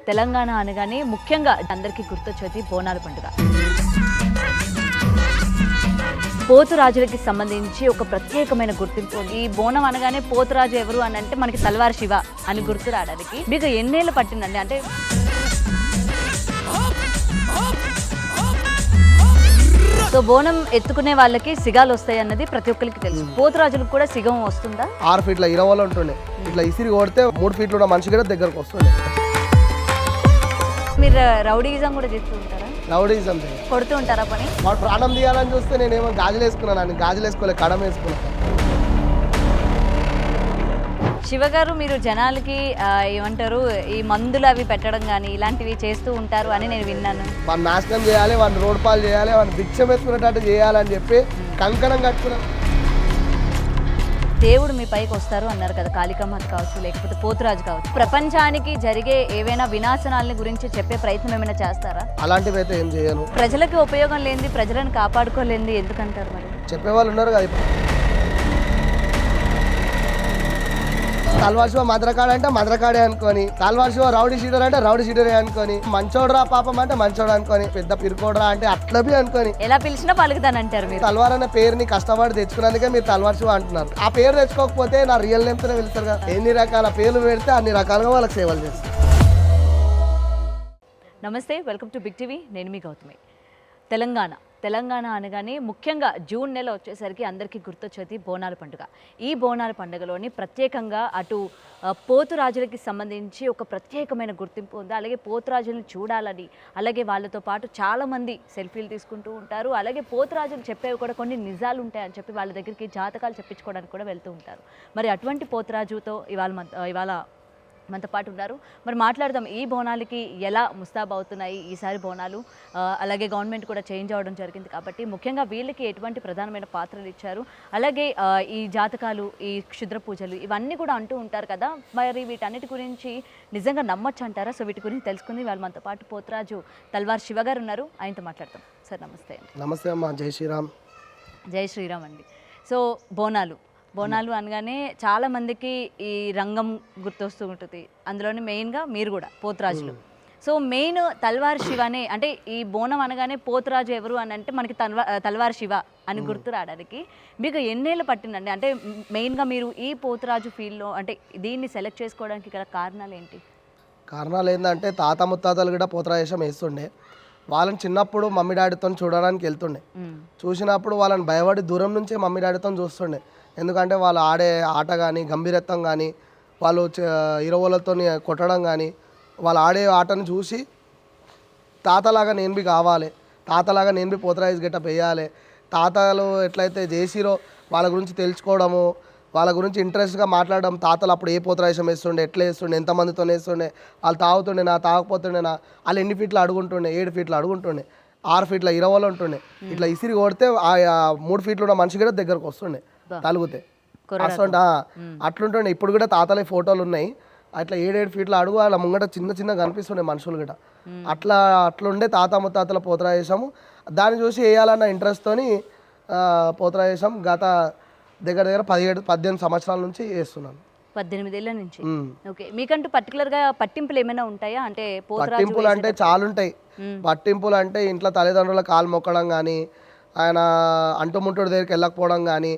తెలంగాణ అనగానే ముఖ్యంగా అందరికీ గుర్తొచ్చేది బోనాల పండుగ. పోతురాజులకి సంబంధించి ఒక ప్రత్యేకమైన గుర్తింపు ఉంది. ఈ బోనం అనగానే పోతురాజు ఎవరు అని అంటే మనకి తల్వార్ శివ అని గుర్తు రావడానికి మీకు ఎన్నేళ్ళు పట్టిందండి? అంటే సో బోనం ఎత్తుకునే వాళ్ళకి సిగాలు వస్తాయి అన్నది ప్రతి ఒక్కరికి తెలుసు. పోతురాజులకు కూడా సిగం వస్తుందా? 6 ఫీట్ల 20 ఉంటుండే, ఇట్లా ఇసిరి కొడితే 3 ఫీట్లు ఉన్న మనిషి కూడా దగ్గరకు వస్తుండే. మీరు రౌడీయిజం కూడా చేస్తూ ఉంటారా? రౌడీజం కొడుతూ ఉంటారా పని? వాడు ప్రాణం తీయాలని చూస్తే నేనేమో గాజులు వేసుకున్నాను, గాజులు వేసుకోలే, కడం వేసుకున్నాను. శివగారు, మీరు జనాలకి ఏమంటారు ఈ మందులు అవి పెట్టడం కానీ ఇలాంటివి చేస్తూ ఉంటారు అని నేను విన్నాను. వాడిని నాశనం చేయాలి, వాడిని రోడ్ పాలు చేయాలి, వాడిని భిక్షం ఎత్తుకునేటట్టు చేయాలని చెప్పి కంకణం కట్టుకున్నాం. దేవుడు మీ పైకి వస్తారు అన్నారు కదా, కాళికామాత కావచ్చు లేకపోతే పోతురాజు కావచ్చు. ప్రపంచానికి జరిగే ఏవైనా వినాశనాలని గురించి చెప్పే ప్రయత్నం ఏమైనా చేస్తారా? అలాంటివి అయితే ఏం చేయను. ప్రజలకి ఉపయోగం లేనిది, ప్రజలను కాపాడుకోలేనిది ఎందుకంటారు మరి? చెప్పేవాళ్ళు ఉన్నారు కదా. తల్వార్ శివ మద్రకాడ అంటే మద్రకాడే అనుకొని, తల్వార్ శివ రౌడీ షీటర్ అంటే రౌడీ షీటరే అనుకొని, మంచోడ్రా పాపం అంటే మంచోడు అనుకొని, పెద్ద పిరుకోడ్రా అంటే అట్లబి అనుకొని, ఎలా పిలిచినా పలుకుతానంటారు మీరు. తల్వార్ అనే పేరుని కష్టపడి తెచ్చుకున్నందుకే మీరు తల్వార్ శివ అంటున్నారు. ఆ పేరు తెచ్చుకోకపోతే నా రియల్ నేమ్తోనే వెళ్తారు కదా. ఎన్ని రకాల పేర్లు పెడితే అన్ని రకాలుగా వాళ్ళకి సేవలు చేస్తారు. నమస్తే, వెల్కమ్ టు బిగ్ టీవీ. నేను మీ గౌతమి. తెలంగాణ అనగానే ముఖ్యంగా జూన్ నెల వచ్చేసరికి అందరికీ గుర్తొచ్చేది బోనాల పండుగ. ఈ బోనాల పండుగలోని ప్రత్యేకంగా అటు పోతురాజులకి సంబంధించి ఒక ప్రత్యేకమైన గుర్తింపు ఉంది. అలాగే పోతురాజులను చూడాలని, అలాగే వాళ్ళతో పాటు చాలామంది సెల్ఫీలు తీసుకుంటూ ఉంటారు. అలాగే పోతురాజులు చెప్పేవి కూడా కొన్ని నిజాలు ఉంటాయని చెప్పి వాళ్ళ దగ్గరికి జాతకాలు చెప్పించుకోవడానికి కూడా వెళ్తూ ఉంటారు. మరి అటువంటి పోతురాజుతో ఇవాళ మనతో పాటు ఉన్నారు. మరి మాట్లాడదాం, ఈ బోనాలకి ఎలా ముస్తాబు అవుతున్నాయి ఈసారి బోనాలు, అలాగే గవర్నమెంట్ కూడా చేంజ్ అవ్వడం జరిగింది కాబట్టి ముఖ్యంగా వీళ్ళకి ఎటువంటి ప్రధానమైన పాత్రలు ఇచ్చారు, అలాగే ఈ జాతకాలు, ఈ క్షుద్ర పూజలు ఇవన్నీ కూడా అంటూ ఉంటారు కదా. మరి వీటన్నిటి గురించి నిజంగా నమ్మొచ్చు అంటారా? సో వీటి గురించి తెలుసుకుంది వాళ్ళు మనతో పాటు పోతురాజు తల్వార్ శివ గారు ఉన్నారు. ఆయనతో మాట్లాడతాం. సార్ నమస్తే అండి. నమస్తే అమ్మా. జై శ్రీరామ్. జై శ్రీరామ్ అండి. సో బోనాలు అనగానే చాలామందికి ఈ రంగం గుర్తొస్తూ ఉంటుంది. అందులోనే మెయిన్గా మీరు కూడా పోతురాజులు. సో మెయిన్ తల్వార్ శివనే, అంటే ఈ బోనం అనగానే పోతురాజు ఎవరు అని అంటే మనకి తల్వార్ శివ అని గుర్తు రావడానికి మీకు ఎన్నేళ్ళు పట్టిందండి? అంటే మెయిన్గా మీరు ఈ పోతురాజు ఫీల్డ్లో అంటే దీన్ని సెలెక్ట్ చేసుకోవడానికి గల కారణాలు ఏంటి? కారణాలు ఏంటంటే తాత ముత్తాతలు కూడా పోతురాజేషం వేస్తుండే. వాళ్ళని చిన్నప్పుడు మమ్మీ డాడీతో చూడడానికి వెళ్తుండే. చూసినప్పుడు వాళ్ళని భయపడి దూరం నుంచే మమ్మీ డాడీతో చూస్తుండే. ఎందుకంటే వాళ్ళు ఆడే ఆట కానీ, గంభీరత్వం కానీ, వాళ్ళు ఇరవలతో కొట్టడం కానీ, వాళ్ళు ఆడే ఆటను చూసి తాతలాగా నేను బి కావాలి, తాతలాగా నేను బి పోతురాజు గెటప్ వేయాలి, తాతలు ఎట్లయితే చేసిరో వాళ్ళ గురించి తెలుసుకోవడము, వాళ్ళ గురించి ఇంట్రెస్ట్గా మాట్లాడడం. తాతలు అప్పుడు ఏ పోతురాజం వేస్తుండే, ఎట్లా వేస్తుండే, ఎంతమందితో వేస్తుండే, వాళ్ళు తాగుతుండే నా తాగకపోతుండే నా, వాళ్ళు ఎన్ని ఫీట్లు అడుగుంటుండే, 7 ఫీట్లు అడుగుంటుండే, 6 ఫీట్ల 20 ఉంటుండే, ఇట్లా ఇసిరి కొడితే 3 ఫీట్లు ఉన్న మనిషి కూడా దగ్గరకు వస్తుండే తలుగుతే అసలు అట్లుంటుండే. ఇప్పుడు కూడా తాతలే ఫోటోలు ఉన్నాయి. అట్లా 7 ఫీట్ల అడుగు వాళ్ళ ముంగట చిన్న కనిపిస్తుండే మనుషులు కూడా. అట్లుండే తాత ముత్తాతల పోతురాజేసాము. దాన్ని చూసి వేయాలన్న ఇంట్రెస్ట్తోని పోతురాజేసాం. గత దగ్గర 17-18 సంవత్సరాల నుంచి వేస్తున్నాను. 18 ఏళ్ళ నుంచి. ఓకే, మీకంటూ పర్టికులర్గా పట్టింపులు ఏమైనా ఉంటాయా? అంటే పట్టింపులు అంటే చాలా ఉంటాయి. పట్టింపులు అంటే ఇంట్లో తల్లిదండ్రుల కాలు మొక్కడం కానీ, ఆయన అంటుముట్టుడి దగ్గరికి వెళ్ళకపోవడం కానీ,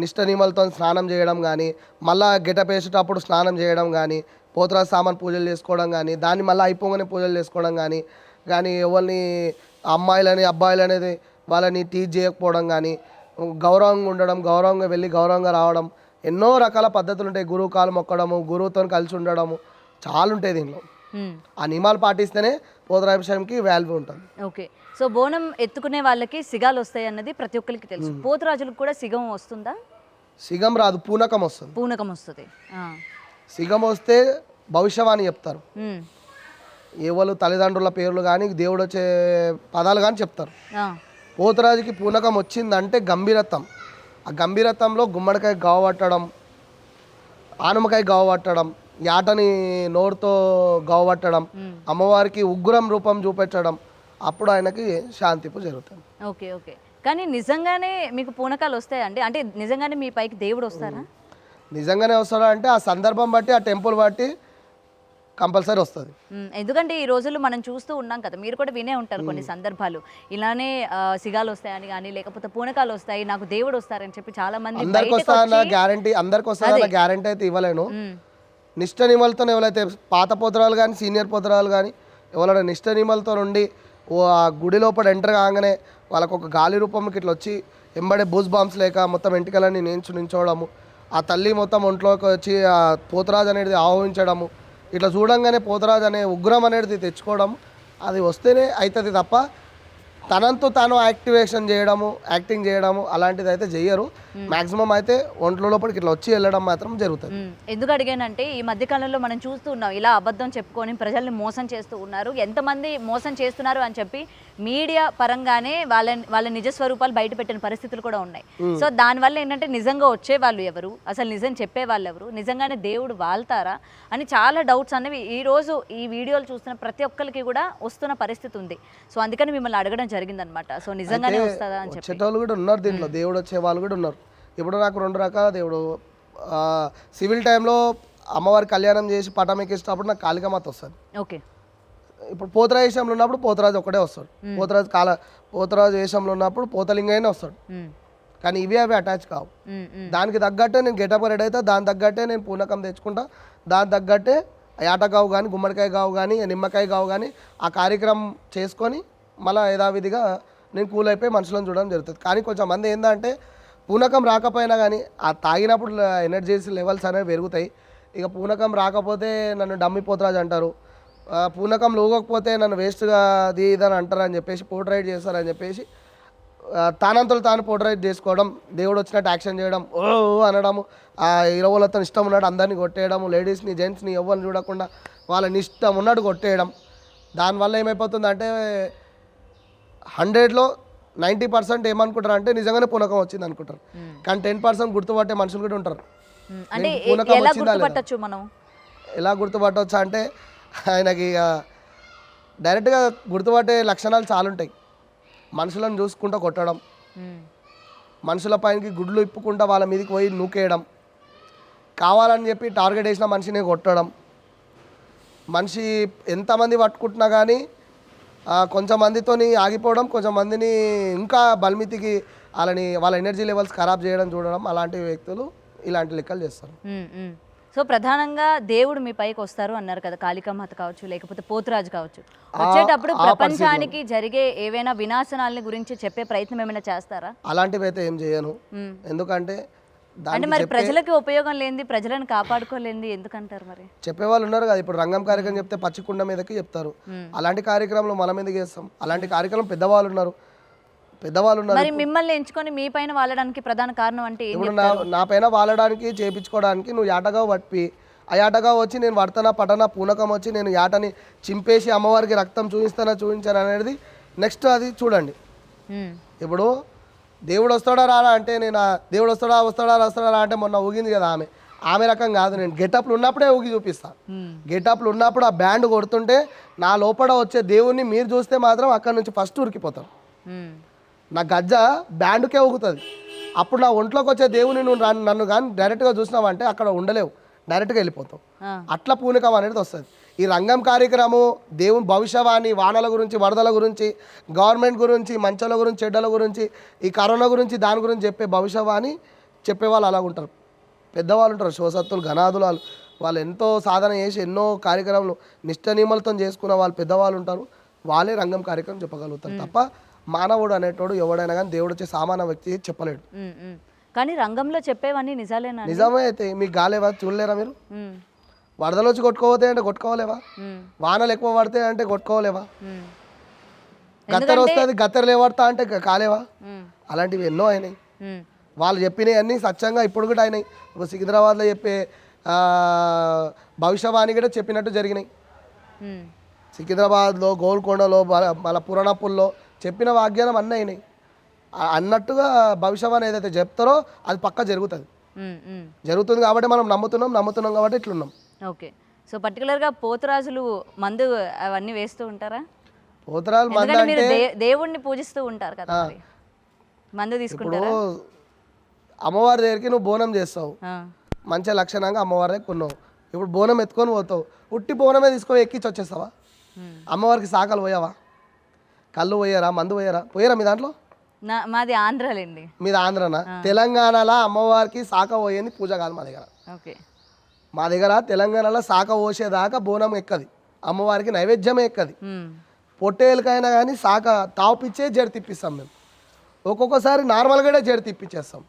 నిష్ట నియమాలతో స్నానం చేయడం కానీ, మళ్ళీ గెటప్ వేసేటప్పుడు స్నానం చేయడం కానీ, పోతురాజు సామాన్ పూజలు చేసుకోవడం కానీ, దాన్ని మళ్ళీ అయిపోగానే పూజలు చేసుకోవడం కానీ ఎవరిని అమ్మాయిలని అబ్బాయిలు అనేది వాళ్ళని టీచ్ చేయకపోవడం కానీ, గౌరవంగా ఉండడం, గౌరవంగా వెళ్ళి గౌరవంగా రావడం, ఎన్నో రకాల పద్ధతులు ఉంటాయి. గురువు కాలు మొక్కడము, గురువుతో కలిసి ఉండడము చాలా ఉంటాయి దీనిలో. ఆ నియమాలు పాటిస్తేనే పోతురాజంకి వాల్యూ ఉంటుంది. ఓకే, సో బోనం ఎత్తుకునే వాళ్ళకి సిగాలు వస్తాయి అన్నది ప్రతి ఒక్కరికి తెలుసు. పోతురాజులకు కూడా సిగం వస్తుందా? సిగం రాదు, పూనకం వస్తుంది. పూనకం వస్తుంది. సిగం వస్తే భవిష్యవాణి చెప్తారు. ఎవరు తల్లిదండ్రుల పేర్లు కానీ, దేవుడు వచ్చే పదాలు కానీ చెప్తారు. పోతురాజుకి పూనకం వచ్చిందంటే గంభీరత్వం. ఆ గంభీరత్వంలో గుమ్మడికాయ గావపట్టడం, ఆనమకాయ గావపట్టడం, యాటని నోరుతో గావపట్టడం, అమ్మవారికి ఉగ్రం రూపం చూపెట్టడం, అప్పుడు ఆయనకి శాంతింపు జరుగుతుంది. ఓకే ఓకే, కానీ నిజంగానే మీకు పూనకాలు వస్తాయండి? అంటే నిజంగానే మీ పైకి దేవుడు వస్తారా? నిజంగానే వస్తాడా అంటే ఆ సందర్భం బట్టి, ఆ టెంపుల్ బట్టి కంపల్సరీ వస్తుంది. ఎందుకంటే ఈ రోజుల్లో మనం చూస్తూ ఉన్నాం కదా, మీరు కూడా వినే ఉంటారు కొన్ని సందర్భాలు ఇలానే సిగాలు వస్తాయని కానీ లేకపోతే పూనకాలు వస్తాయి నాకు దేవుడు వస్తారని చెప్పి చాలా మంది అందరికి వస్తాయన్న గ్యారంటీ అయితే ఇవ్వలేను. నిష్ట నియమాలతో ఎవరైతే పాత పోతరాలు కానీ సీనియర్ పోతరాలు కానీ ఎవరైనా నిష్ట నియమాలతో నుండి ఆ గుడి లోపల ఎంటర్ కాగానే వాళ్ళకు ఒక గాలి రూపంకి ఇట్లా వచ్చి ఎంబడే బూస్ బాంబ్స్ లేక మొత్తం ఎంటికలన్నీ నించోవడము, ఆ తల్లి మొత్తం ఒంట్లోకి వచ్చి ఆ పోతరాజు అనేది ఆహ్వానించడము, ఇట్లా చూడంగానే పోతరాజు అనే ఉగ్రం అనేది తెచ్చుకోవడం, అది వస్తేనే అవుతుంది తప్ప తనంతో తాను యాక్టింగ్ చేయడము అలాంటిది అయితే చెయ్యరు. మాక్సిమం అయితే ఒంట్లో లోపలికి ఇట్లా వచ్చి వెళ్ళడం మాత్రం జరుగుతుంది. ఎందుకు అడిగానంటే ఈ మధ్యకాలంలో మనం చూస్తూ ఉన్నాం ఇలా అబద్ధం చెప్పుకొని ప్రజల్ని మోసం చేస్తూ ఉన్నారు. ఎంతమంది మోసం చేస్తున్నారు అని చెప్పి మీడియా పరంగానే వాళ్ళ నిజ స్వరూపాలు బయట పెట్టిన పరిస్థితులు కూడా ఉన్నాయి. సో దానివల్ల ఏంటంటే నిజంగా వచ్చే వాళ్ళు ఎవరు, అసలు నిజం చెప్పే వాళ్ళు ఎవరు, నిజంగానే దేవుడు వాళ్తారా అని చాలా డౌట్స్ అనేవి ఈ రోజు ఈ వీడియోలు చూస్తున్న ప్రతి ఒక్కరికి కూడా వస్తున్న పరిస్థితి ఉంది. సో అందుకని మిమ్మల్ని అడగడం జరిగిందనమాట. సో నిజంగానే వస్తుందా అని చెప్పి వచ్చేటోళ్ళు కూడా ఉన్నారు, దీంట్లో దేవుడు వచ్చే వాళ్ళు కూడా ఉన్నారు. ఇప్పుడు నాకు 2 రకాల దేవుడు. సివిల్ టైంలో అమ్మవారి కళ్యాణం చేసి పటం ఎక్కించినప్పుడు నాకు కాళికామాత వస్తుంది. ఓకే. ఇప్పుడు పోతరాజు వేషంలో ఉన్నప్పుడు పోతరాజు ఒకటే వస్తాడు. పోతరాజు వేషంలో ఉన్నప్పుడు పోతలింగైనా వస్తాడు. కానీ ఇవి అవి అటాచ్ కావు. దానికి తగ్గట్టే నేను గెటప్ రెడీ అవుతా, దాని తగ్గట్టే నేను పూనకం తెచ్చుకుంటా, దాని తగ్గట్టే యాటగావు కానీ గుమ్మడికాయ గావు కానీ నిమ్మకాయ గావు కానీ ఆ కార్యక్రమం చేసుకొని మళ్ళీ యథావిధిగా నేను కూల్ అయిపోయి మనుషులను చూడడం జరుగుతుంది. కానీ కొంచెం మంది ఏంటంటే పూనకం రాకపోయినా కానీ ఆ తాగినప్పుడు ఎనర్జీస్ లెవెల్స్ అనేవి పెరుగుతాయి. ఇక పూనకం రాకపోతే నన్ను డమ్మి పోతరాజు అంటారు, పూనకం లోగకపోతే నన్ను వేస్ట్గా అది ఇదని అంటారు అని చెప్పేసి పోర్ట్రైట్ చేస్తారని చెప్పేసి తానంతలు తాను పోర్ట్రైట్ చేసుకోవడం, దేవుడు వచ్చినట్టు యాక్షన్ చేయడం, ఓ అనడము, ఆ ఇరవలతో ఇష్టం ఉన్నట్టు అందరినీ కొట్టేయడము, లేడీస్ని జెంట్స్ని ఎవరిని చూడకుండా వాళ్ళని ఇష్టం ఉన్నట్టు కొట్టేయడం. దానివల్ల ఏమైపోతుందంటే 100లో 90% ఏమనుకుంటారు అంటే నిజంగానే పూనకం వచ్చింది అనుకుంటారు. కానీ 10% గుర్తుపట్టే మనుషులు కూడా ఉంటారు. అంటే ఎలా గుర్తుపట్టవచ్చు అంటే ఆయనకి డైరెక్ట్గా గుర్తుపట్టే లక్షణాలు చాలా ఉంటాయి. మనుషులను చూసుకుంటూ కొట్టడం, మనుషుల పైనకి గుడ్లు ఇప్పుకుంటా వాళ్ళ మీదకి పోయి నూకేయడం, కావాలని చెప్పి టార్గెట్ వేసిన మనిషిని కొట్టడం, మనిషి ఎంతమంది పట్టుకుంటున్నా కానీ కొంచెంమందితోని ఆగిపోవడం, కొంచెంమందిని ఇంకా బల్మితికి వాళ్ళ ఎనర్జీ లెవెల్స్ ఖరాబ్ చేయడం చూడడం, అలాంటి వ్యక్తులు ఇలాంటి లెక్కలు చేస్తారు. సో ప్రధానంగా దేవుడు మీ పైకి వస్తారు అన్నారు కదా, కాళికామాత కావచ్చు లేకపోతే పోతురాజు కావచ్చు, వచ్చేటప్పుడు ప్రపంచానికి జరిగే ఏవైనా వినాశనాలని గురించి చెప్పే ప్రయత్నం ఏమైనా చేస్తారా? అలాంటివి అయితే ఏం చేయను. ఎందుకంటే అంటే మరి ప్రజలకి ఉపయోగం లేనిది, ప్రజలను కాపాడుకోలేనిది ఎందుకంటారు? మరి చెప్పేవాళ్ళు ఉన్నారు కదా, ఇప్పుడు రంగం కార్యక్రమం చెప్తే పచ్చికుండ మీదకి చెప్తారు. అలాంటి కార్యక్రమాలు మనం ఎందుకు చేస్తాం? అలాంటి కార్యక్రమం పెద్దవాళ్ళు ఉన్నారు. మరి మిమ్మల్ని ఎంచుకొని మీ పైన వాలడానికి ప్రధాన కారణం అంటే ఇప్పుడు నా పైన వాలడానికి చేపించుకోవడానికి నువ్వు యాటగా పట్టి ఆ యాటగా వచ్చి నేను పడతానా పటనా పూనకం వచ్చి నేను యాటని చింపేసి అమ్మవారికి రక్తం చూపించాను అనేది నెక్స్ట్ అది చూడండి. ఇప్పుడు దేవుడు వస్తాడా రాడా అంటే నేను దేవుడు వస్తాడా అంటే మొన్న ఊగింది కదా ఆమె రకం కాదు. నేను గెటప్లు ఉన్నప్పుడే ఊగి చూపిస్తాను. గెటప్లు ఉన్నప్పుడు ఆ బ్యాండ్ కొడుతుంటే నా లోపల వచ్చే దేవుణ్ణి మీరు చూస్తే మాత్రం అక్కడి నుంచి ఫస్ట్ ఉరికిపోతాం. నా గజ్జ బ్యాండ్కే ఊగుతుంది. అప్పుడు నా ఒంట్లోకి వచ్చే దేవుని నువ్వు నన్ను కానీ డైరెక్ట్గా చూసినావంటే అక్కడ ఉండలేవు, డైరెక్ట్గా వెళ్ళిపోతావు. అట్లా పూనకం అనేది వస్తుంది. ఈ రంగం కార్యక్రమం దేవుని భవిష్యవాణి, వానల గురించి, వరదల గురించి, గవర్నమెంట్ గురించి, మంచాల గురించి, చెడ్డల గురించి, ఈ కరోనా గురించి, దాని గురించి చెప్పే భవిష్యవాణి చెప్పేవాళ్ళు అలా ఉంటారు. పెద్దవాళ్ళు ఉంటారు, శివసత్తులు, గణాదులు, వాళ్ళు ఎంతో సాధన చేసి ఎన్నో కార్యక్రమాలు నిష్ట నియమాలతో చేసుకున్న వాళ్ళు పెద్దవాళ్ళు ఉంటారు. వాళ్ళే రంగం కార్యక్రమం చెప్పగలుగుతారు తప్ప మానవుడు అనేటోడు ఎవడైనా కానీ దేవుడు వచ్చే సామాన్య వ్యక్తి చెప్పలేడు. కానీ రంగంలో చెప్పేవన్నీ నిజాలేనా? నిజమే. అయితే మీకు గాలేవా? చూడలేరా మీరు? వరదలు వచ్చి కొట్టుకోపోతే అంటే కొట్టుకోలేవా? వానలు ఎక్కువ పడితే అంటే కొట్టుకోలేవా? గత్తెర వస్తుంది గత్తెర లేవడతా అంటే కాలేవా? అలాంటివి ఎన్నో అయినాయి. వాళ్ళు చెప్పినవి అన్నీ సత్యంగా ఇప్పుడు కూడా అయినాయి. ఇప్పుడు సికింద్రాబాద్లో చెప్పే భవిష్యవాణి కూడా చెప్పినట్టు జరిగినాయి. సికింద్రాబాద్లో, గోల్కొండలో, మళ్ళీ పురాణపుల్లో చెప్పిన వాగ్దానం అన్నీ అయినాయి. అన్నట్టుగా భవిష్యవాణి ఏదైతే చెప్తారో అది పక్కా జరుగుతుంది కాబట్టి మనం నమ్ముతున్నాం కాబట్టి ఇట్లున్నాం. ఓకే. సో పర్టికులర్గా పోతురాజులు మందు అవన్నీ వేస్తూ ఉంటారా? పోతురాజు మందు అంటే దేవుణ్ణి పూజిస్తూ ఉంటారు కదా, మందు తీసుకుంటారా? అమ్మవారి దగ్గరికి నువ్వు బోనం చేస్తావు, మంచి లక్షణంగా అమ్మవారి దగ్గర కొన్నావు. ఇప్పుడు బోనం ఎత్తుకొని పోతావు, ఉట్టి బోనమే తీసుకొని ఎక్కించి వచ్చేస్తావా? ఉమ్. అమ్మవారికి శాఖలు పోయావా? కళ్ళు పోయారా, మందు పోయారా మీ దాంట్లో? మాది ఆంధ్రాలండి. మీది ఆంధ్రనా? తెలంగాణలో అమ్మవారికి శాఖ పోయేది పూజ కాదు మా దగ్గర. ఓకే. మా దగ్గర తెలంగాణలో శాఖ పోసేదాకా బోనం ఎక్కది, అమ్మవారికి నైవేద్యమే ఎక్కది. ఉమ్. పొట్టేలకైనా కానీ శాఖ తాపిచ్చే జడి తిప్పిస్తాం మేము. ఒక్కొక్కసారి నార్మల్గానే జడి తిప్పించేస్తాం.